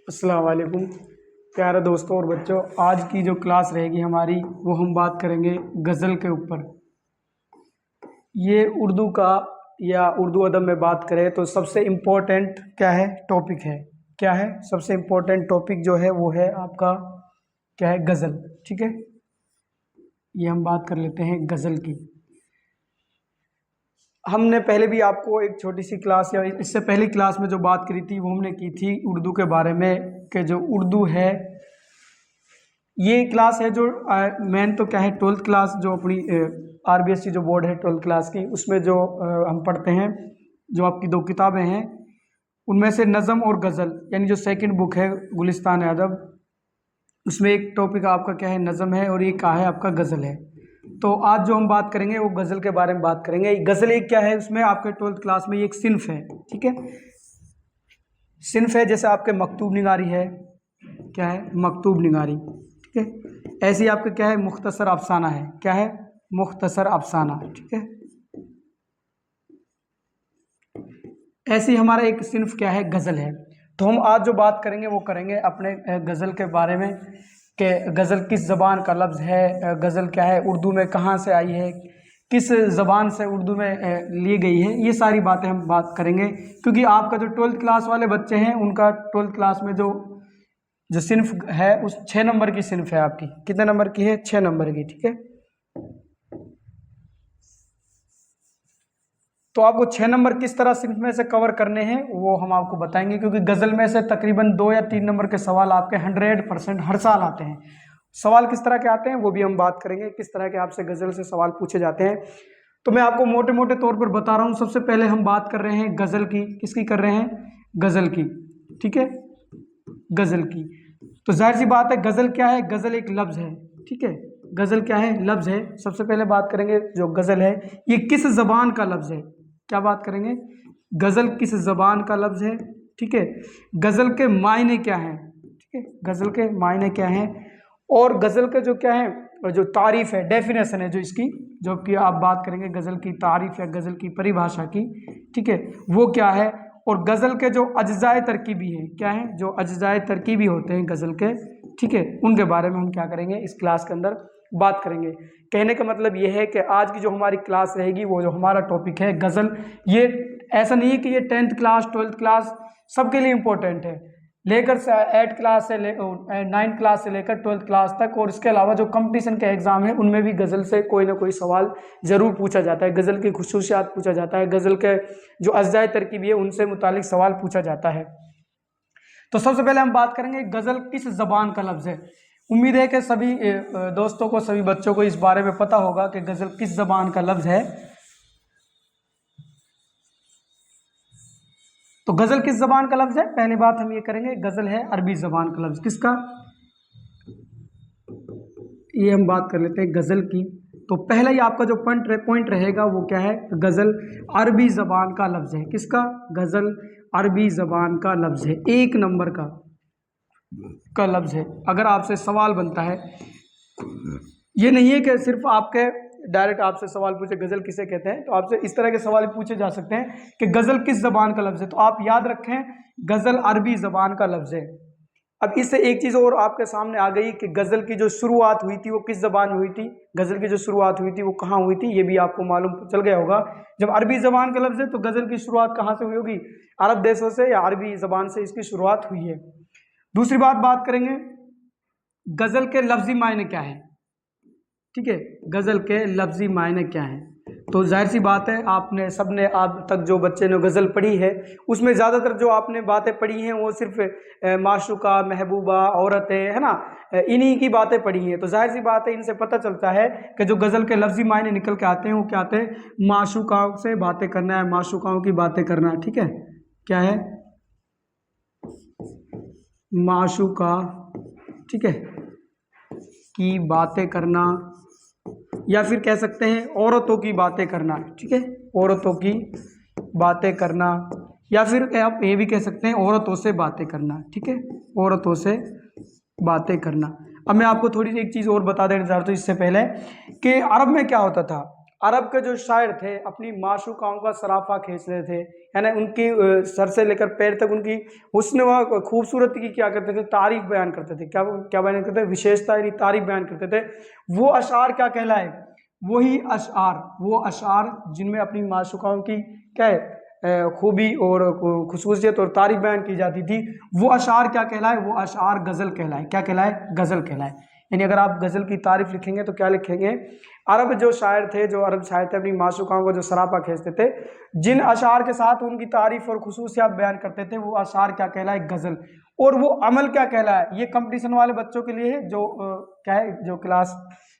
अस्सलाम वालेकुम प्यारे दोस्तों और बच्चों। आज की जो क्लास रहेगी हमारी वो हम बात करेंगे गज़ल के ऊपर। ये उर्दू का या उर्दू अदब में बात करें तो सबसे इम्पोर्टेंट क्या है टॉपिक है। क्या है सबसे इम्पोर्टेंट टॉपिक जो है वो है आपका क्या है गज़ल। ठीक है, ये हम बात कर लेते हैं गज़ल की। हमने पहले भी आपको एक छोटी सी क्लास या इससे पहली क्लास में जो बात करी थी वो हमने की थी उर्दू के बारे में कि जो उर्दू है ये क्लास है जो मेन तो क्या है 12th क्लास जो अपनी RBSC जो बोर्ड है 12th क्लास की उसमें जो हम पढ़ते हैं जो आपकी दो किताबें हैं उनमें से नज़म और गज़ल यानी जो सेकंड बुक है गुलिस्तान अदब उसमें एक टॉपिक आपका क्या है नज़म है और एक क्या है आपका गज़ल है। तो आज जो हम बात करेंगे वो गज़ल के बारे में बात करेंगे। गज़ल एक क्या है उसमें आपके 12th क्लास में ये एक सिन्फ है। ठीक है, सिन्फ है जैसे आपके मकतूब निगारी है, क्या है मकतूब निगारी। ठीक है, ऐसी आपका क्या है मुख्तसर अफसाना है, क्या है मुख्तसर अफसाना। ठीक है, ऐसी हमारा एक सिन्फ क्या है गज़ल है। तो हम आज जो बात करेंगे वो करेंगे अपने गज़ल के बारे में कि गज़ल किस ज़बान का लफ्ज़ है, गज़ल क्या है उर्दू में कहाँ से आई है, किस ज़बान से उर्दू में ली गई है, ये सारी बातें हम बात करेंगे। क्योंकि आपका जो 12th क्लास वाले बच्चे हैं उनका 12th क्लास में जो सिन्फ है उस 6 नंबर की सिन्फ है आपकी। कितने नंबर की है? 6 नंबर की। ठीक है, तो आपको 6 नंबर किस तरह सिन्फ में से कवर करने हैं वो हम आपको बताएंगे। क्योंकि गज़ल में से तकरीबन 2 या 3 नंबर के सवाल आपके 100% हर साल आते हैं। सवाल किस तरह के आते हैं वो भी हम बात करेंगे, किस तरह के आपसे गज़ल से सवाल पूछे जाते हैं। तो मैं आपको मोटे मोटे तौर पर बता रहा हूँ। सबसे पहले हम बात कर रहे हैं गज़ल की। किसकी कर रहे हैं? गज़ल की। ठीक है, गज़ल की। तो जाहिर सी बात है गज़ल क्या है? गज़ल एक लफ्ज़ है। ठीक है, गज़ल क्या है? लफ्ज़ है। सबसे पहले बात करेंगे जो गज़ल है ये किस ज़बान का लफ्ज़ है। क्या बात करेंगे? गज़ल किस ज़बान का लफ्ज़ है। ठीक है, गज़ल के मायने क्या हैं। ठीक है, गज़ल के मायने क्या हैं और गज़ल के जो क्या है जो तारीफ़ है डेफिनेशन है जो इसकी जो कि आप बात करेंगे गज़ल की तारीफ़ या गज़ल की परिभाषा की। ठीक है, वो क्या है और गज़ल के जो अज्जाए तरकीबी हैं क्या हैं जो अज्जाए तरकीबी होते हैं गज़ल के। ठीक है, उनके बारे में हम क्या करेंगे इस क्लास के अंदर बात करेंगे। कहने का मतलब ये है कि आज की जो हमारी क्लास रहेगी वो जो हमारा टॉपिक है गज़ल, ये ऐसा नहीं है कि ये 10th क्लास 12th क्लास सबके लिए इम्पोर्टेंट है, लेकर 8th क्लास से 9th क्लास से लेकर 12th क्लास तक। और इसके अलावा जो कंपटीशन के एग्ज़ाम है उनमें भी गज़ल से कोई ना कोई सवाल ज़रूर पूछा जाता है, गज़ल की खुसूसियात पूछा जाता है, गज़ल के जो अज्जाए तरकीबी है उनसे मुतालिक सवाल पूछा जाता है। तो सबसे पहले हम बात करेंगे गज़ल किस ज़बान का लफ्ज़ है। उम्मीद है कि सभी दोस्तों को सभी बच्चों को इस बारे में पता होगा कि गज़ल किस ज़बान का लफ्ज़ है। तो गज़ल किस ज़बान का लफ्ज़ है? पहली बात हम ये करेंगे गज़ल है अरबी ज़बान का लफ्ज़। किसका? ये हम बात कर लेते हैं गज़ल की। तो पहला ही आपका जो पॉइंट रहेगा वो क्या है? गज़ल अरबी ज़बान का लफ्ज़ है। किसका? गज़ल अरबी ज़बान का लफ्ज़ है, 1 नंबर का लफ्ज़ है। अगर आपसे सवाल बनता है, ये नहीं है कि सिर्फ आपके डायरेक्ट आपसे सवाल पूछे गज़ल किसे कहते हैं, तो आपसे इस तरह के सवाल पूछे जा सकते हैं कि गज़ल किस ज़बान का लफ्ज़ है। तो आप याद रखें गज़ल अरबी ज़बान का लफ्ज़ है। अब इससे एक चीज़ और आपके सामने आ गई कि गज़ल की जो शुरुआत हुई थी वो किस ज़बान में हुई थी। गज़ल की जो शुरुआत हुई थी वो कहाँ हुई थी ये भी आपको मालूम चल गया होगा। जब अरबी ज़बान का लफ्ज़ है तो गज़ल की शुरुआत कहाँ से हुई होगी? अरब देशों से या अरबी ज़बान से इसकी शुरुआत हुई है। दूसरी बात करेंगे गज़ल के लफ्ज़ी मायने क्या है। ठीक है, गज़ल के लफ्ज़ी मायने क्या हैं? तो जाहिर सी बात है आपने सबने अब तक जो बच्चे ने गज़ल पढ़ी है उसमें ज़्यादातर जो आपने बातें पढ़ी हैं वो सिर्फ माशूका महबूबा औरतें है ना, इन्हीं की बातें पढ़ी हैं। तो जाहिर सी बात है इनसे पता चलता है कि जो गज़ल के लफ्ज़ी मायने निकल के आते हैं वो क्या आते हैं? माशूकाओं से बातें करना है, माशूकाओं की बातें करना। ठीक है, क्या है? माशूका, ठीक है, की बातें करना या फिर कह सकते हैं औरतों की बातें करना। ठीक है, औरतों की बातें करना या फिर आप ये भी कह सकते हैं औरतों से बातें करना। ठीक है, औरतों से बातें करना। अब मैं आपको थोड़ी सी एक चीज़ और बता देना चाहता हूँ इससे पहले कि अरब में क्या होता था। अरब के जो शायर थे अपनी माशूकाओं का सराफा खींच रहे थे, यानी उनकी सर से लेकर पैर तक उनकी हुस्न व खूबसूरती की क्या करते थे, तारीफ बयान करते थे। क्या क्या बयान करते थे? विशेषता यानी तारीफ बयान करते थे। वो अशार क्या कहलाए? वही अशार, वो अशार जिनमें अपनी माशूकाओं की क्या है खूबी और खुसूसियत और तारीफ बयान की जाती थी, वो अशार क्या कहलाए? वो अशार गज़ल कहलाए। क्या कहलाए? गज़ल कहलाए। यानी अगर आप गज़ल की तारीफ लिखेंगे तो क्या लिखेंगे? अरब जो शायर थे, जो अरब शायर थे, अपनी माशूकाओं को जो सरापा खींचते थे, जिन अशार के साथ उनकी तारीफ और खुसूसियात बयान करते थे, वो अशार क्या कहलाए? गज़ल। और वो अमल क्या कहलाए? ये कंपटीशन वाले बच्चों के लिए है, जो क्या है, जो क्लास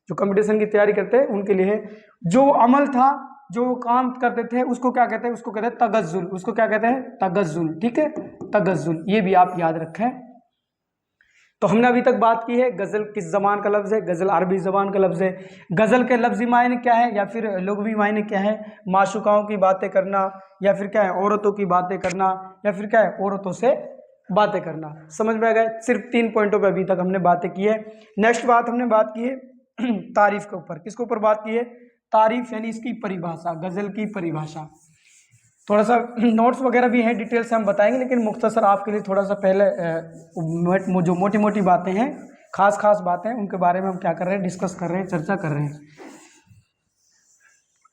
जो कंपटीशन की तैयारी करते हैं उनके लिए है। जो अमल था, जो काम करते थे, उसको क्या कहते हैं? उसको कहते हैं तगज़्ज़ुल। उसको क्या कहते हैं? तगज़्ज़ुल। ठीक है, तगज़्ज़ुल, ये भी आप याद रखें। तो हमने अभी तक बात की है गज़ल किस ज़बान का लफ्ज़ है। गज़ल अरबी ज़बान का लफ्ज़ है। गज़ल के लफ्ज़ी मायने क्या है या फिर लुग़वी मायने क्या है? माशूकाओं की बातें करना, या फिर क्या है, औरतों की बातें करना, या फिर क्या है, औरतों से बातें करना। समझ में आ गया? सिर्फ 3 पॉइंटों पे अभी तक हमने बातें की है। नेक्स्ट बात हमने बात की है तारीफ के ऊपर। किसके ऊपर बात की है? तारीफ यानी इसकी परिभाषा, गज़ल की परिभाषा। थोड़ा सा नोट्स वगैरह भी हैं, डिटेल से हम बताएंगे, लेकिन मुख्तसर आपके लिए थोड़ा सा पहले जो मोटी मोटी बातें हैं, खास खास बातें, उनके बारे में हम क्या कर रहे हैं? डिस्कस कर रहे हैं, चर्चा कर रहे हैं।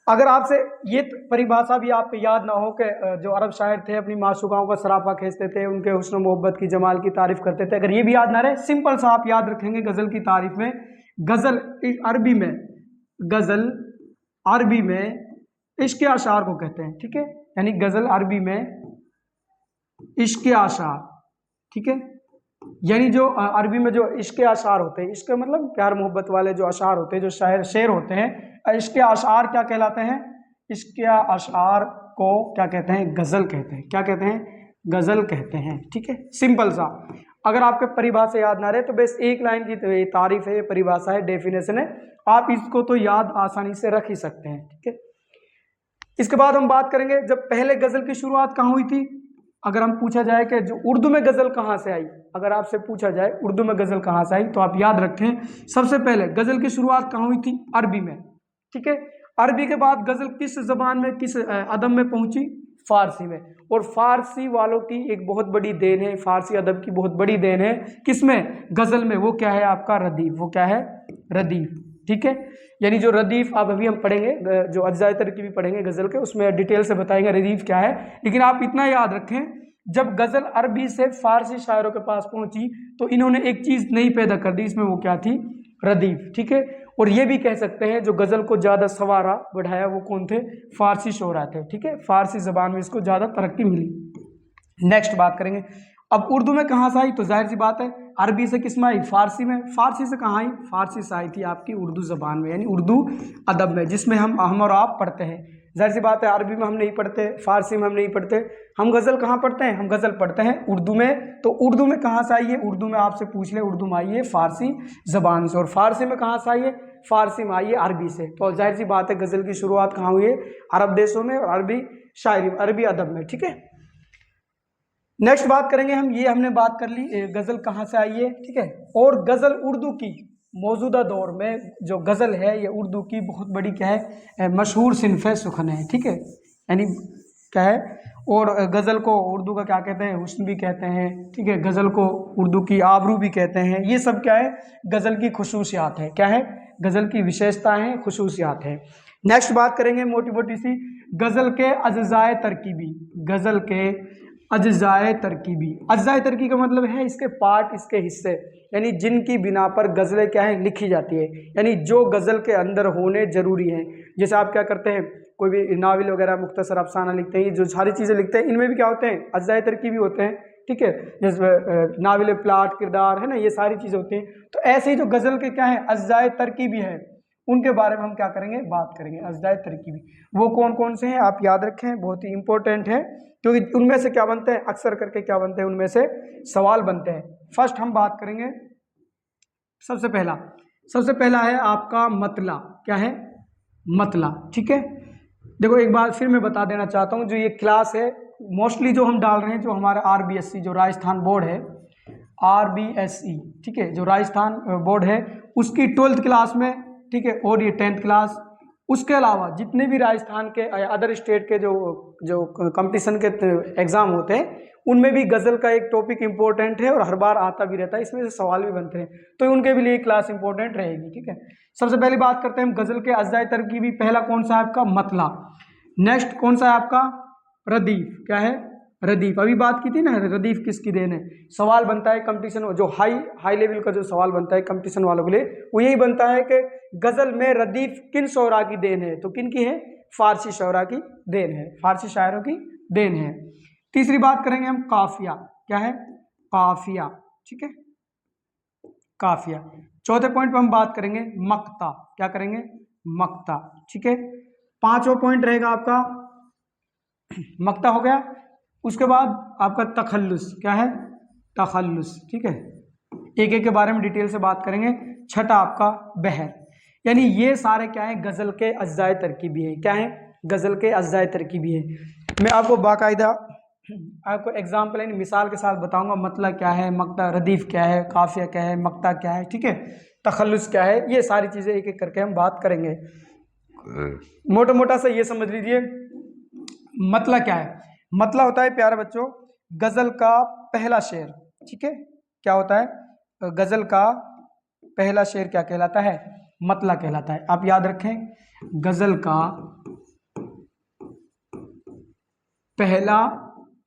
अगर आपसे ये परिभाषा भी आपको याद ना हो कि जो अरब शायर थे अपनी माशूकाओं का सराफा खींचते थे, उनके हुस्न मोहब्बत की, जमाल की तारीफ करते थे, अगर ये भी याद ना रहे, सिंपल सा आप याद रखेंगे गज़ल की तारीफ में, गज़ल अरबी में, गज़ल अरबी में इश्क़ आशार को कहते हैं। ठीक है, यानी गज़ल अरबी में इश्क़ आशार। ठीक है, यानी जो अरबी में जो इश्क़ आशार होते हैं, इश्क़ मतलब प्यार मोहब्बत वाले जो अशार होते हैं, जो शायर शेर होते हैं, इश्क़ आशार क्या कहलाते हैं? इश्क़ आशार को क्या कहते हैं? गज़ल कहते हैं। क्या कहते हैं? गज़ल कहते हैं। ठीक है, सिंपल सा। अगर आपके परिभाषा याद ना रहे तो बस एक लाइन की तारीफ है, परिभाषा है, डेफिनेशन है, आप इसको तो याद आसानी से रख ही सकते हैं। ठीक है, इसके बाद हम बात करेंगे जब पहले गज़ल की शुरुआत कहाँ हुई थी। अगर हम पूछा जाए कि जो उर्दू में गज़ल कहाँ से आई, अगर आपसे पूछा जाए उर्दू में गज़ल कहाँ से आई, तो आप याद रखें सबसे पहले गज़ल की शुरुआत कहाँ हुई थी? अरबी में। ठीक है, अरबी के बाद गज़ल किस ज़बान में, किस अदब में पहुंची? फ़ारसी में। और फ़ारसी वालों की एक बहुत बड़ी देन है, फ़ारसी अदब की बहुत बड़ी देन है, किसमें? गज़ल में। वो क्या है आपका? रदीफ। वो क्या है? रदीफ। ठीक है, यानी जो रदीफ आप अभी हम पढ़ेंगे, जो अज्जाए तरकीबी पढ़ेंगे गज़ल के, उसमें डिटेल से बताएंगे रदीफ क्या है। लेकिन आप इतना याद रखें, जब गज़ल अरबी से फ़ारसी शायरों के पास पहुंची तो इन्होंने एक चीज़ नई पैदा कर दी, इसमें वो क्या थी? रदीफ। ठीक है, और ये भी कह सकते हैं जो गज़ल को ज़्यादा संवारा बढ़ाया वो कौन थे? फ़ारसी शोरा थे। ठीक है, फ़ारसी ज़बान में इसको ज़्यादा तरक्की मिली। नेक्स्ट बात करेंगे, अब उर्दू में कहाँ से आई? तो जाहिर सी बात है अरबी से किस में आई? फ़ारसी में। फ़ारसी से कहाँ आई? फ़ारसी से आई थी आपकी उर्दू ज़बान में, यानी उर्दू अदब में, जिसमें हम और आप पढ़ते हैं। जाहिर सी बात है अरबी में हम नहीं पढ़ते, फ़ारसी में हम नहीं पढ़ते, हम गज़ल कहाँ पढ़ते हैं? हम गज़ल पढ़ते हैं उर्दू में। तो उर्दू में कहाँ से आई है? उर्दू में आपसे पूछ ले, उर्दू में आई है फ़ारसी ज़बान से। और फ़ारसी में कहाँ से आई है? फ़ारसी में आई है अरबी से। तो जाहिर सी बात है गज़ल की शुरुआत कहाँ हुई है? अरब देशों में और अरबी शायरी, अरबी अदब में। ठीक है, नेक्स्ट बात करेंगे हम, ये हमने बात कर ली गज़ल कहाँ से आई है। ठीक है, और गज़ल उर्दू की मौजूदा दौर में जो गज़ल है ये उर्दू की बहुत बड़ी क्या है? मशहूर सिन्फ़ सुखन है। ठीक है, यानी क्या है? और गज़ल को उर्दू का क्या कहते हैं? हुस्न भी कहते हैं। ठीक है, गज़ल को उर्दू की आबरू भी कहते हैं। ये सब क्या है? गज़ल की खुसूसियात है। क्या है? गज़ल की विशेषताएँ हैं, खुसूसियात है। नेक्स्ट बात करेंगे मोटी मोटी सी, गज़ल के अज्ज़ाए तरकीबी। गज़ल के अज्ज़ाए तरकीबी। अज्ज़ाए तरकीब का मतलब है इसके पार्ट, इसके हिस्से, यानी जिनकी बिना पर गज़लें क्या है? लिखी जाती है, यानी जो गज़ल के अंदर होने ज़रूरी हैं। जैसे आप क्या करते हैं, कोई भी नावल वगैरह, मुख्तसर अफसाना लिखते हैं, जो सारी चीज़ें लिखते हैं, इनमें भी क्या होते हैं? अज्ज़ाए तरकीबी होते हैं। ठीक है, जैसे नावल, प्लाट, किरदार है ना, ये सारी चीज़ें होती हैं। तो ऐसे ही जो गज़ल के क्या है? अज्ज़ाए तरकीबी है, उनके बारे में हम क्या करेंगे? बात करेंगे। अज्ज़ाए तरकीबी वो कौन कौन से हैं आप याद रखें, बहुत ही इंपॉर्टेंट है, क्योंकि उनमें से क्या बनते हैं? अक्सर करके क्या बनते हैं? उनमें से सवाल बनते हैं। फर्स्ट हम बात करेंगे, सबसे पहला है आपका मतला। क्या है? मतला। ठीक है, देखो एक बार फिर मैं बता देना चाहता हूँ, जो ये क्लास है मोस्टली जो हम डाल रहे हैं, जो हमारा RBSE जो राजस्थान बोर्ड है, RBSE, ठीक है, जो राजस्थान बोर्ड है उसकी 12th क्लास में, ठीक है, और ये 10th क्लास, उसके अलावा जितने भी राजस्थान के अदर स्टेट के जो जो कंपटीशन के एग्जाम होते हैं उनमें भी गज़ल का एक टॉपिक इंपॉर्टेंट है और हर बार आता भी रहता है, इसमें से सवाल भी बनते हैं, तो उनके भी लिए क्लास इंपॉर्टेंट रहेगी। ठीक है, सबसे पहली बात करते हैं हम गज़ल के अज्जाए तरकीबी। पहला कौन सा है आपका? मतला। नेक्स्ट कौन सा है आपका? रदीफ। क्या है? रदीफ। अभी बात की थी ना रदीफ किसकी देन है। सवाल बनता है कंपटीशन, जो हाई लेवल का जो सवाल बनता है कंपटीशन वालों के लिए, वो यही बनता है कि गजल में रदीफ किन शौरा की देन है? तो किन की है? फारसी शौरा की देन है, फारसी शायरों की देन है। तीसरी बात करेंगे हम काफिया। क्या है? काफिया। ठीक है, काफिया। चौथे पॉइंट पर हम बात करेंगे मक्ता। क्या करेंगे? मक्ता। ठीक है, पांचवा पॉइंट रहेगा आपका मक्ता हो गया। उसके बाद आपका तखल्लुस। क्या है? तखल्लुस। ठीक है, एक एक के बारे में डिटेल से बात करेंगे। छठा आपका बहर। यानी ये सारे क्या है? गजल के अज्जाए तरकीबी है। क्या है? गजल के अज्जाए तरकीबी है। मैं आपको बाकायदा आपको एग्जाम्पल यानी मिसाल के साथ बताऊंगा मतला क्या है, मक्ता, रदीफ क्या है, काफिया क्या है, मक्ता क्या है, ठीक है, तखल्लुस क्या है, ये सारी चीजें एक एक करके हम बात करेंगे। मोटा मोटा सा ये समझ लीजिए मतला क्या है। मतला होता है प्यारे बच्चों गजल का पहला शेर। ठीक है, क्या होता है? गजल का पहला शेर क्या कहलाता है? मतला कहलाता है। आप याद रखें, गजल का पहला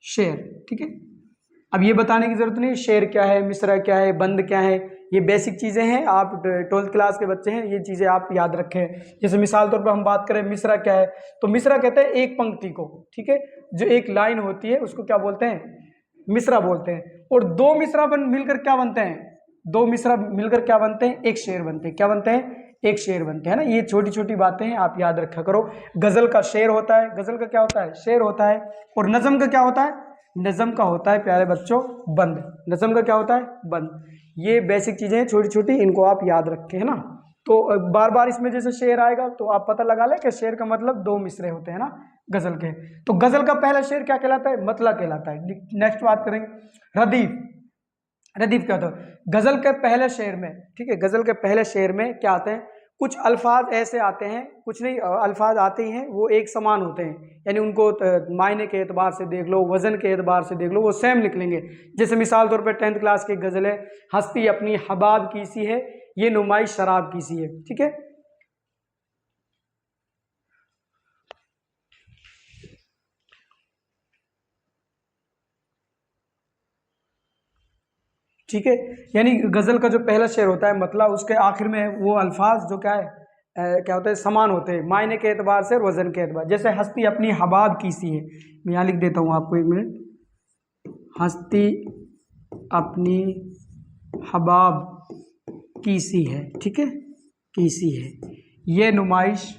शेर। ठीक है, अब ये बताने की जरूरत नहीं शेर क्या है, मिसरा क्या है, बंद क्या है, ये बेसिक चीजें हैं। आप 12th क्लास के बच्चे हैं, ये चीजें आप याद रखें। जैसे मिसाल तौर पर हम बात करें मिसरा क्या है, तो मिसरा कहते हैं एक पंक्ति को। ठीक है, जो एक लाइन होती है उसको क्या बोलते हैं? मिसरा बोलते हैं। और दो मिसरा मिलकर क्या बनते हैं? दो मिसरा मिलकर क्या बनते हैं? एक शेर बनते हैं। क्या बनते हैं? एक शेर बनते हैं ना। ये छोटी छोटी बातें हैं, आप याद रखा करो। गजल का शेर होता है, गजल का क्या होता है? शेर होता है। और नज़म का क्या होता है? नज़म का होता है प्यारे बच्चों बंद। नज़म का क्या होता है? बंद। ये बेसिक चीजें हैं छोटी छोटी, इनको आप याद रखें, है ना। तो बार बार इसमें जैसे शेर आएगा तो आप पता लगा लें कि शेर का मतलब दो मिसरे होते हैं ना गजल के। तो गजल का पहला शेर क्या कहलाता है? मतला कहलाता है। नेक्स्ट बात करेंगे रदीफ। रदीफ क्या होता है? गजल के पहले शेर में, ठीक है, गजल के पहले शेर में क्या आते हैं? कुछ अल्फाज ऐसे आते हैं, कुछ नहीं अल्फाज आते ही हैं, वो एक समान होते हैं, यानी उनको मायने के एतबार से देख लो, वजन के एतबार से देख लो, वो सेम निकलेंगे। जैसे मिसाल तौर पर 10th क्लास की गजल है, हस्ती अपनी हबाब की सी है, ये नुमाइश शराब की सी है। ठीक है, ठीक है, यानी गजल का जो पहला शेर होता है मतलब उसके आखिर में वो अल्फाज जो क्या है क्या होता है? समान होते हैं मायने के एतबार से और वजन के एतबार। जैसे हस्ती अपनी हबाब की सी है, मैं यहाँ लिख देता हूँ आपको, एक मिनट। हस्ती अपनी हबाब की सी है, ठीक है, की सी है, ये नुमाइश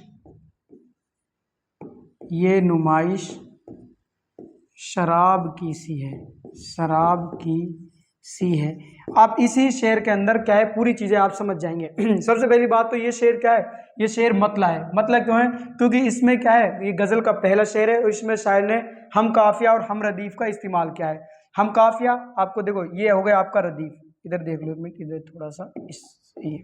शराब की सी है, शराब की सी है। आप इसी शेर के अंदर क्या है पूरी चीजें आप समझ जाएंगे। सबसे पहली बात तो ये शेर क्या है? ये शेर मतला है। मतला क्यों है? क्योंकि इसमें क्या है, ये गजल का पहला शेर है और इसमें शायर ने हम काफिया और हम रदीफ का इस्तेमाल किया है। हम काफिया आपको देखो ये हो गया आपका रदीफ, इधर देख लो एक मिनट, इधर थोड़ा सा ये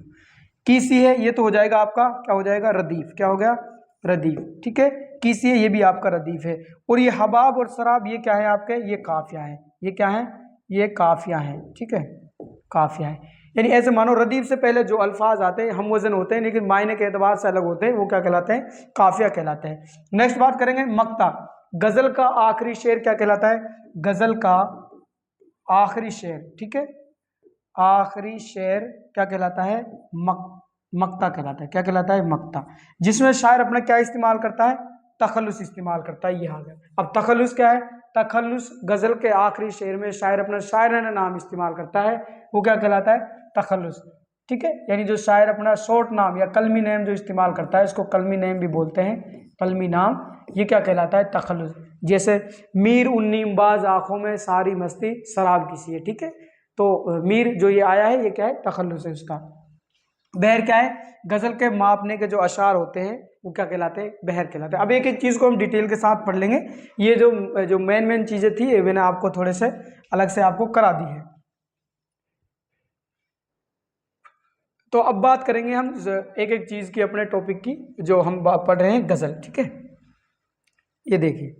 कीसी है, ये तो हो जाएगा आपका क्या हो जाएगा? रदीफ। क्या हो गया? रदीफ। ठीक है, कीसी है, ये भी आपका रदीफ है। और ये हबाब और शराब ये क्या है आपके? ये काफिया है। ये क्या है? ये काफिया है। ठीक है, काफिया है। यानी ऐसे मानो रदीफ से पहले जो अल्फाज आते हैं हम वजन होते हैं लेकिन मायने के एतबार से अलग होते हैं, वो क्या कहलाते हैं? काफिया कहलाते हैं। नेक्स्ट बात करेंगे मक्ता। गजल का आखिरी शेर क्या कहलाता है? गजल का आखिरी शेर, ठीक है, आखिरी शेर क्या कहलाता है? मक्ता कहलाता है। क्या कहलाता है? मक्ता। जिसमें शायर अपना क्या इस्तेमाल करता है? तखल्लुस इस्तेमाल करता है। ये आ गया। अब तखल्लुस क्या है? तखल्लुस गजल के आखिरी शेर में शायर अपना शायराना नाम इस्तेमाल करता है, वो क्या कहलाता है? तखल्लुस। ठीक है, यानी जो शायर अपना शॉर्ट नाम या कलमी नेम जो इस्तेमाल करता है इसको कलमी नेम भी बोलते हैं, कलमी नाम, ये क्या कहलाता है? तखल्लुस। जैसे मीर उन्नीमबाज आंखों में सारी मस्ती शराब की सी है। ठीक है, तो मीर जो ये आया है ये क्या है? तखल्लुस है उसका। बहर क्या है? गजल के मापने के जो अशार होते हैं वो क्या कहलाते हैं? बहर कहलाते हैं। अब एक एक चीज को हम डिटेल के साथ पढ़ लेंगे। ये जो मेन चीजें थी ये मैंने आपको थोड़े से अलग से आपको करा दी है। तो अब बात करेंगे हम एक एक चीज़ की, अपने टॉपिक की, जो हम पढ़ रहे हैं गज़ल। ठीक है, ये देखिए,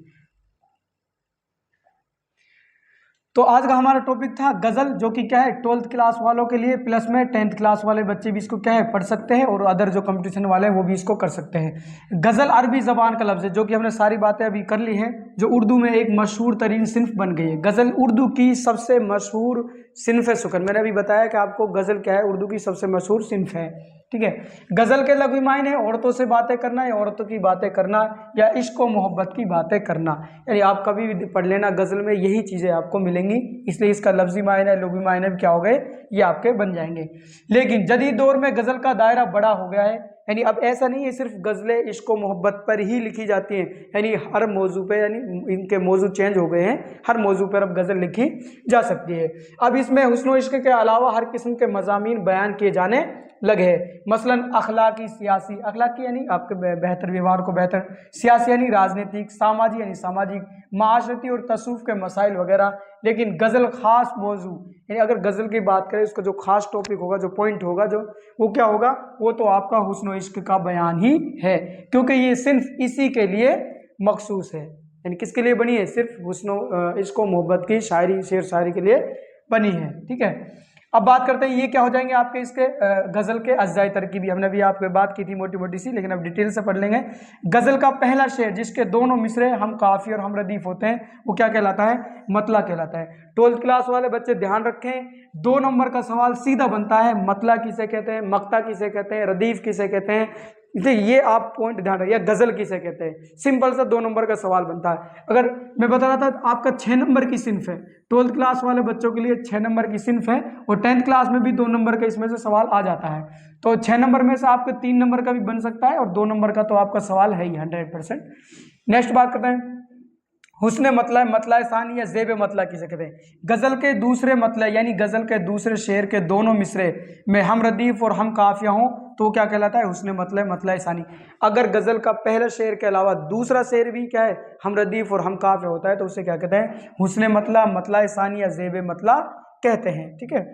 तो आज का हमारा टॉपिक था गज़ल, जो कि क्या है 12th क्लास वालों के लिए, प्लस में 10th क्लास वाले बच्चे भी इसको क्या है पढ़ सकते हैं, और अदर जो कंपटीशन वाले हैं वो भी इसको कर सकते हैं। गज़ल अरबी ज़बान का लफ्ज़ है, जो कि हमने सारी बातें अभी कर ली हैं, जो उर्दू में एक मशहूर तरीन सिन्फ बन गई है। गज़ल उर्दू की सबसे मशहूर सिन्फ है सुकन। मैंने अभी बताया कि आपको गज़ल क्या है, उर्दू की सबसे मशहूर सिन्फ है। ठीक है, गज़ल के लघु मायने औरतों से बातें करना, या औरतों की बातें करना, या इश्क व मोहब्बत की बातें करना। यानी आप कभी भी पढ़ लेना, गज़ल में यही चीज़ें आपको मिलेंगी, इसलिए इसका लफ्ज़ी मायने लघु मायने भी क्या हो गए, ये आपके बन जाएंगे। लेकिन जदीद दौर में गज़ल का दायरा बड़ा हो गया है, यानी अब ऐसा नहीं है सिर्फ गज़लें इश्क व मोहब्बत पर ही लिखी जाती हैं, यानी हर मौजू पे, यानी इनके मौजू चेंज हो गए हैं, हर मौजू पर अब गज़ल लिखी जा सकती है। अब इसमें हुस्न व इश्क के अलावा हर किस्म के मज़ामीन बयान किए जाने लगे हैं। मसलन अखलाकी, सियासी, अखलाकी यानी आपके बेहतर व्यवहार को बेहतर, सियासी यानी राजनीतिक, सामाजिक यानी सामाजिक, माशरती और तसूफ के मसाइल वगैरह। लेकिन गज़ल ख़ास मौजू, यानी अगर गज़ल की बात करें, उसका जो खास टॉपिक होगा, जो पॉइंट होगा, जो वो क्या होगा, वो तो आपका हुस्न व इश्क का बयान ही है, क्योंकि ये सिर्फ इसी के लिए मखसूस है। यानी किसके लिए बनी है, सिर्फ हुस्न इश्क व मोहब्बत की शायरी, शेर शायरी के लिए बनी है। ठीक है, अब बात करते हैं ये क्या हो जाएंगे आपके इसके गज़ल के अज्जाए तरकीबी। हमने भी आपके बात की थी मोटी मोटी सी, लेकिन अब डिटेल से पढ़ लेंगे। गज़ल का पहला शेर, जिसके दोनों मिसरे हम काफ़ी और हम रदीफ होते हैं, वो क्या कहलाता है, मतला कहलाता है। 12th क्लास वाले बच्चे ध्यान रखें, 2 नंबर का सवाल सीधा बनता है, मतला किसे कहते हैं, मक्ता किसे कहते हैं, रदीफ किसे कहते हैं, ये आप पॉइंट ध्यान रखिए। गज़ल किसे कहते हैं, सिंपल सा 2 नंबर का सवाल बनता है। अगर मैं बता रहा था आपका 6 नंबर की सिन्फ है, 12th क्लास वाले बच्चों के लिए 6 नंबर की सिन्फ है, और 10th क्लास में भी 2 नंबर का इसमें से सवाल आ जाता है। तो 6 नंबर में से आपके 3 नंबर का भी बन सकता है, और 2 नंबर का तो आपका सवाल है ही 100%। नेक्स्ट बात करते हैं, हुस्न मतला, मतला सानी या ज़ेब मतला किसे कहते हैं। गज़ल के दूसरे मतला, यानी गज़ल के दूसरे शेर के दोनों मिसरे में हम रदीफ और हम काफिया हों, तो क्या कहलाता है, हुस्न मतला, मतला सानी। अगर गज़ल का पहला शेर के अलावा दूसरा शेर भी क्या है, हम रदीफ और हम काफिया होता है, तो उसे क्या कहते हैं, हुस्न मतला, मतला सानी या ज़ेब मतला कहते हैं। ठीक है,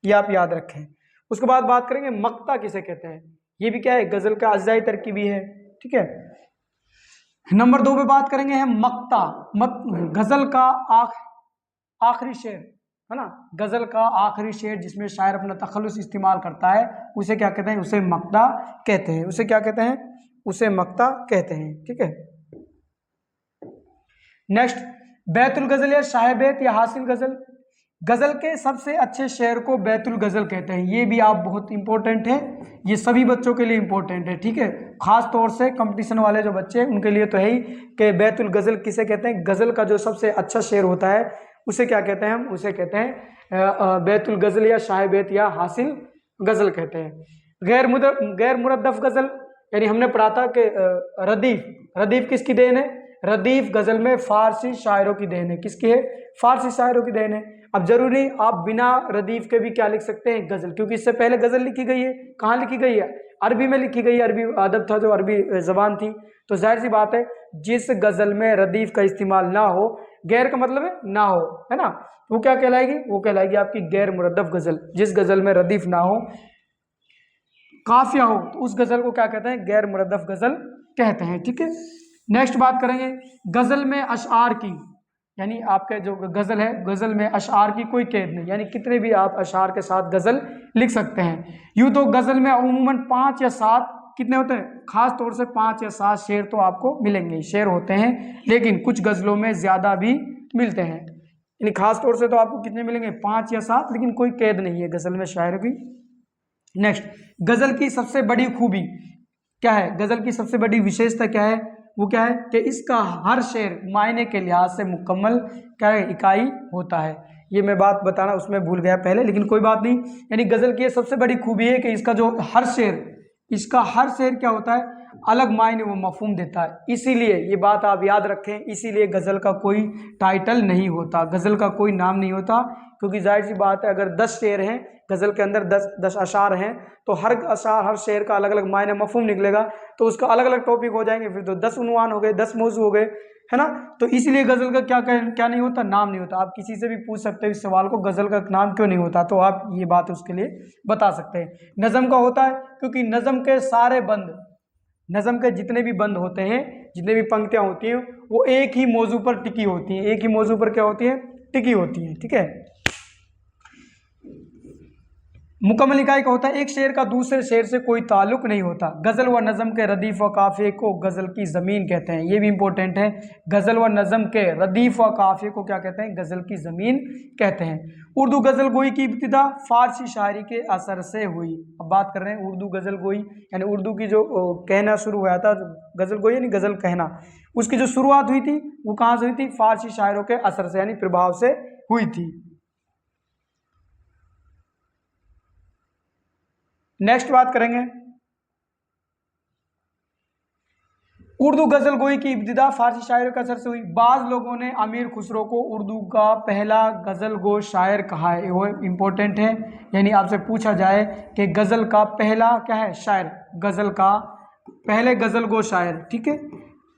ये आप याद रखें। उसके बाद बात करेंगे मक्ता किसे कहते हैं, ये भी क्या है, गज़ल का अज्जाई तरकीबी है। ठीक है, नंबर 2 पे बात करेंगे हम मक्ता, गज़ल का आखिरी शेर है ना, गज़ल का आखिरी शेर जिसमें शायर अपना तखल्लुस इस्तेमाल करता है, उसे क्या कहते हैं, उसे मक्ता कहते हैं। उसे क्या कहते हैं, उसे मक्ता कहते हैं। ठीक है, नेक्स्ट, बैतुल गज़ल या शाहबैत या हासिल गज़ल। गज़ल के सबसे अच्छे शेर को बैतुल गज़ल कहते हैं। ये भी आप बहुत इंपॉर्टेंट है, ये सभी बच्चों के लिए इंपॉर्टेंट है। ठीक है, खास तौर से कंपटीशन वाले जो बच्चे हैं उनके लिए तो है ही कि बैतुल गज़ल किसे कहते हैं। गज़ल का जो सबसे अच्छा शेर होता है उसे क्या कहते हैं, हम उसे कहते हैं बैतुल गज़ल या शाहबैत या हासिल गज़ल कहते हैं। गैर मुरद्दफ गज़ल, यानी हमने पढ़ा था कि रदीफ, रदीफ किसकी देन है, रदीफ गज़ल में फ़ारसी शायरों की देन है। किसकी है, फ़ारसी शायरों की देन है। अब जरूरी आप बिना रदीफ के भी क्या लिख सकते हैं, गज़ल, क्योंकि इससे पहले गज़ल लिखी गई है। कहाँ लिखी गई है, अरबी में लिखी गई है, अरबी अदब था, जो अरबी ज़बान थी। तो जाहिर सी बात है, जिस गज़ल में रदीफ का इस्तेमाल ना हो, गैर का मतलब है ना हो, है ना, वो क्या कहलाएगी, वो कहलाएगी आपकी गैर मुरद्दफ गज़ल। जिस गज़ल में रदीफ ना हो, काफिया हो, तो उस गज़ल को क्या कहते हैं, गैर मुरद्दफ गज़ल कहते हैं। ठीक है, नेक्स्ट बात करेंगे गज़ल में अशआर की, यानी आपके जो गज़ल है, गज़ल में अशआर की कोई कैद नहीं, यानी कितने भी आप अशआर के साथ गज़ल लिख सकते हैं। यूँ तो गज़ल में अमूमन 5 या 7 कितने होते हैं, खास तौर से 5 या 7 शेर तो आपको मिलेंगे, शेर होते हैं, लेकिन कुछ गज़लों में ज़्यादा भी मिलते हैं। यानी खास तौर से तो आपको कितने मिलेंगे, 5 या 7, लेकिन कोई कैद नहीं है गज़ल में शायर की। नेक्स्ट, गज़ल की सबसे बड़ी खूबी क्या है, गज़ल की सबसे बड़ी विशेषता क्या है, वो क्या है कि इसका हर शेर मायने के लिहाज से मुकम्मल क्या है, इकाई होता है। ये मैं बात बताना उसमें भूल गया पहले, लेकिन कोई बात नहीं। यानी गज़ल की ये सबसे बड़ी खूबी है कि इसका जो हर शेर, इसका हर शेर क्या होता है, अलग मायने वो मफहूम देता है। इसीलिए ये बात आप याद रखें, इसीलिए गज़ल का कोई टाइटल नहीं होता, गज़ल का कोई नाम नहीं होता, क्योंकि जाहिर सी बात है, अगर 10 शेर हैं गज़ल के अंदर, 10 अशार हैं, तो हर अशार, हर शेर का अलग अलग मायने मफहूम निकलेगा, तो उसका अलग अलग टॉपिक हो जाएंगे, फिर तो 10 उन्वान हो गए, 10 मौजू हो गए, है ना। तो इसलिए गजल का क्या नहीं होता, नाम नहीं होता। आप किसी से भी पूछ सकते हो इस सवाल को, गजल का नाम क्यों नहीं होता, तो आप ये बात उसके लिए बता सकते हैं। नज़म का होता है क्योंकि नज़म के सारे बंद, नज़म के जितने भी बंद होते हैं, जितने भी पंक्तियां होती हैं, वो एक ही मौजू पर टिकी होती हैं, एक ही मौजू पर क्या होती है, टिकी होती हैं, ठीक है। मुकम्मल इकाई का होता है एक शेर का दूसरे शेर से कोई ताल्लुक नहीं होता। गज़ल व नज़म के रदीफ व काफ़िए को गज़ल की ज़मीन कहते हैं, ये भी इंपॉर्टेंट है। गज़ल व नज़म के रदीफ व काफ़िए को क्या कहते हैं, गज़ल की ज़मीन कहते हैं। उर्दू गज़ल गोई की इब्तिदा फ़ारसी शायरी के असर से हुई। अब बात कर रहे हैं उर्दू गज़ल गोई, यानी उर्दू की जो कहना शुरू हुआ था, गज़ल गोई यानी गज़ल कहना, उसकी जो शुरुआत हुई थी वो कहाँ से हुई थी, फ़ारसी शायरों के असर से यानी प्रभाव से हुई थी। नेक्स्ट बात करेंगे, उर्दू गजल गोई की इब्तिदा फारसी शायरों के असर से हुई। बाज लोगों ने अमीर खुसरो को उर्दू का पहला गजल गो शायर कहा है, वो इंपॉर्टेंट है। यानी आपसे पूछा जाए कि गजल का पहला क्या है, शायर, गजल का पहले गजल गो शायर, ठीक है,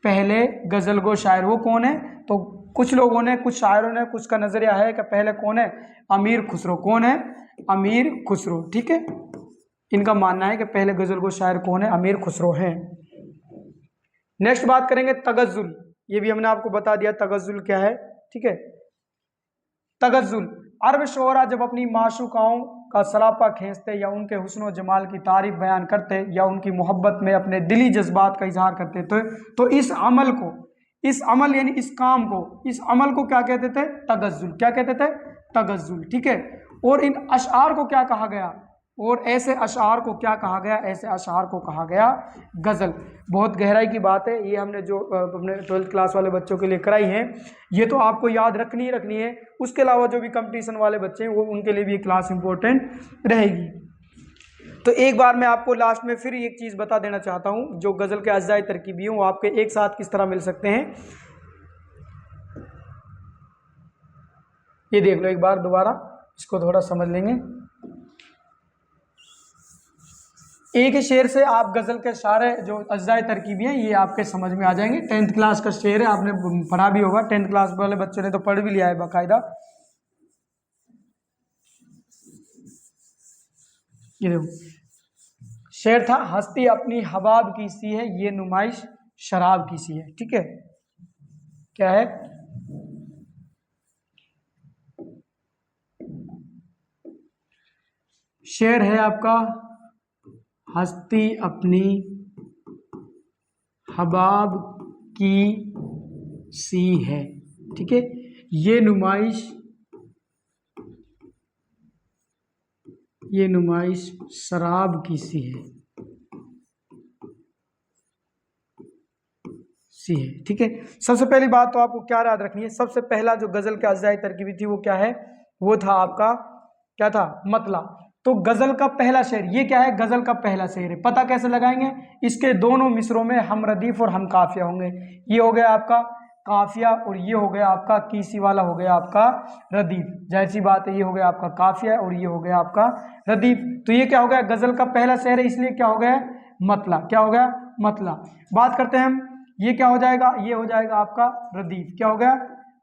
पहले गजल गो शायर वो कौन है, तो कुछ लोगों ने, कुछ शायरों ने, कुछ का नजरिया है कि पहले कौन है, अमीर खुसरो। कौन है, अमीर खुसरो, ठीक है। इनका मानना है कि पहले गजल गो शायर कौन है, अमीर खुसरो हैं। नेक्स्ट बात करेंगे तगज़ुल, ये भी हमने आपको बता दिया तगज़ुल क्या है, ठीक है। तगज़ुल, अरब शोरा जब अपनी माशूकाओं का सरापा खींचते या उनके हुस्न व जमाल की तारीफ बयान करते या उनकी मोहब्बत में अपने दिली जज्बात का इजहार करते थे, तो इस अमल को, इस अमल यानी इस काम को, इस अमल को क्या कहते थे, तगज़ुल, क्या कहते थे, तगज़ुल, ठीक है। और इन अशआर को क्या कहा गया, और ऐसे अशआर को क्या कहा गया, ऐसे अशआर को कहा गया गज़ल। बहुत गहराई की बात है, ये हमने जो अपने 12th क्लास वाले बच्चों के लिए कराई है, ये तो आपको याद रखनी ही रखनी है। उसके अलावा जो भी कंपटीशन वाले बच्चे हैं वो, उनके लिए भी ये क्लास इंपॉर्टेंट रहेगी। तो एक बार मैं आपको लास्ट में फिर एक चीज़ बता देना चाहता हूँ, जो गज़ल के अज्जाए तरकीबी हैं वो आपके एक साथ किस तरह मिल सकते हैं, ये देख लो एक बार दोबारा, इसको थोड़ा समझ लेंगे। एक ही शेर से आप गज़ल के सारे जो अज्जाए तरकीबी हैं ये आपके समझ में आ जाएंगे। 10th क्लास का शेर है, आपने पढ़ा भी होगा, 10th क्लास वाले बच्चों ने तो पढ़ भी लिया है बाकायदा। ये देखो शेर था, हस्ती अपनी हबाब की सी है, ये नुमाइश शराब की सी है, ठीक है। क्या है, शेर है आपका, हस्ती अपनी हबाब की सी है, ठीक है, ये नुमाइश शराब की सी है, ठीक है। सबसे पहली बात तो आपको क्या याद रखनी है, सबसे पहला जो गजल के अज्जाए तरकीबी थी वो क्या है, वो था आपका क्या था, मतला। तो गजल का पहला शेर ये क्या है, गजल का पहला शेर है। पता कैसे लगाएंगे, इसके दोनों मिसरों में हम रदीफ और हम काफिया होंगे। ये हो गया आपका काफिया और ये हो गया आपका कीसी वाला हो गया आपका रदीफ। जाहिर सी बात है, ये हो गया आपका काफिया और ये हो गया आपका रदीफ। तो ये क्या हो गया, गजल का पहला शेर है, इसलिए क्या हो गया, मतला। क्या हो गया, मतला। बात करते हैं हम, ये क्या हो जाएगा, ये हो जाएगा आपका रदीफ। क्या हो गया,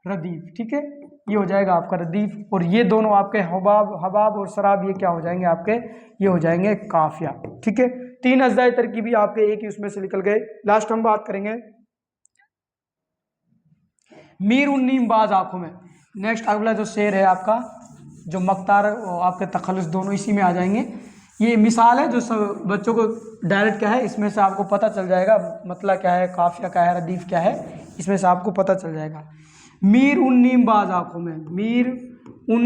रदीफ, ठीक है, ये हो जाएगा आपका रदीफ। और ये दोनों आपके हबाब और शराब, ये क्या हो जाएंगे आपके, ये हो जाएंगे काफिया, ठीक है। तीन अज्जाए तरकीबी आपके एक ही उसमें से निकल गए। लास्ट हम बात करेंगे मीर उन्नीम बाज आंखों में। नेक्स्ट अगला जो शेर है आपका, जो मक्तार आपके तखल्लुस दोनों इसी में आ जाएंगे। ये मिसाल है जो सब बच्चों को डायरेक्ट क्या है, इसमें से आपको पता चल जाएगा मतलब क्या है, काफिया क्या है, रदीफ क्या है, इसमें से आपको पता चल जाएगा। मीर उन नीम बाज आंखों में, मीर उन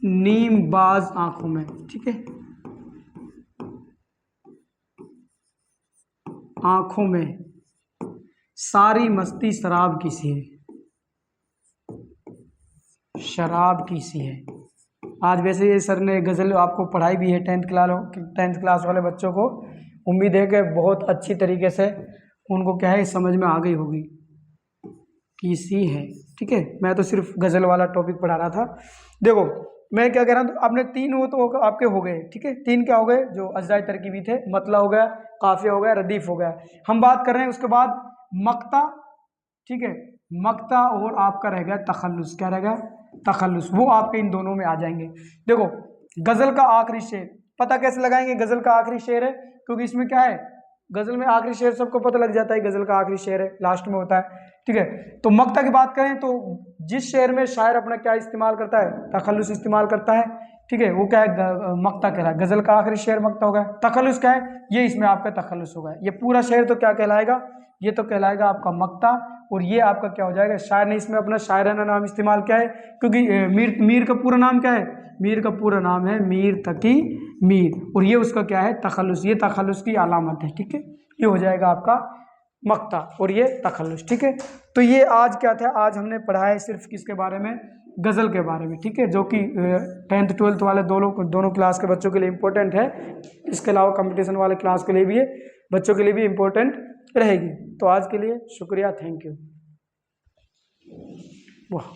नीम बाज आंखों में, ठीक है, आंखों में सारी मस्ती शराब की सी है, शराब की सी है। आज वैसे ये सर ने गज़ल आपको पढ़ाई भी है 10th क्लास वाले बच्चों को। उम्मीद है कि बहुत अच्छी तरीके से उनको क्या है समझ में आ गई होगी कि सी है, ठीक है। मैं तो सिर्फ गज़ल वाला टॉपिक पढ़ा रहा था। देखो मैं क्या कह रहा हूँ, आपने तीन वो तो आपके हो गए, ठीक है। तीन क्या हो गए जो अज्जाए तरकीबी थे, मतला हो गया, काफिया हो गया, रदीफ हो गया। हम बात कर रहे हैं उसके बाद मक्ता, ठीक है, मक्ता और आपका रह गया तखल्लुस। क्या रह गया? तखल्लुस। वो आपके इन दोनों में आ जाएंगे। देखो गजल का आखिरी शेर पता कैसे लगाएंगे? गजल का आखिरी शेर है, क्योंकि इसमें क्या है, गजल में आखिरी शेर सबको पता लग जाता है, गजल का आखिरी शेर है, लास्ट में होता है। ठीक है, तो मक्ता की बात करें तो जिस शेर में शायर अपना क्या इस्तेमाल करता है? तखल्लुस इस्तेमाल करता है। ठीक है, वो क्या है? मक्ता कहलाएगा। गजल का आखिरी शेर मक्ता होगा। तखल्लुस क्या है? ये इसमें आपका तखल्लुस होगा। ये पूरा शेर तो क्या कहलाएगा? ये तो कहलाएगा आपका मक्ता, और ये आपका क्या हो जाएगा? शायर ने इसमें अपना शायराना नाम इस्तेमाल किया है, क्योंकि मीर का पूरा नाम क्या है? मीर का पूरा नाम है मीर तकी मीर, और ये उसका क्या है? तखल्लुस। ये तखल्लुस की अलामत है। ठीक है, ये हो जाएगा आपका मक्ता और ये तखल्लुस। ठीक है, तो ये आज क्या था? आज हमने पढ़ा है सिर्फ किसके बारे में? गज़ल के बारे में। ठीक है, जो कि 10th 12th वाले दोनों क्लास के बच्चों के लिए इम्पोर्टेंट है। इसके अलावा कंपटीशन वाले क्लास के लिए भी है, बच्चों के लिए भी इम्पोर्टेंट रहेगी। तो आज के लिए शुक्रिया, थैंक यू। वाह।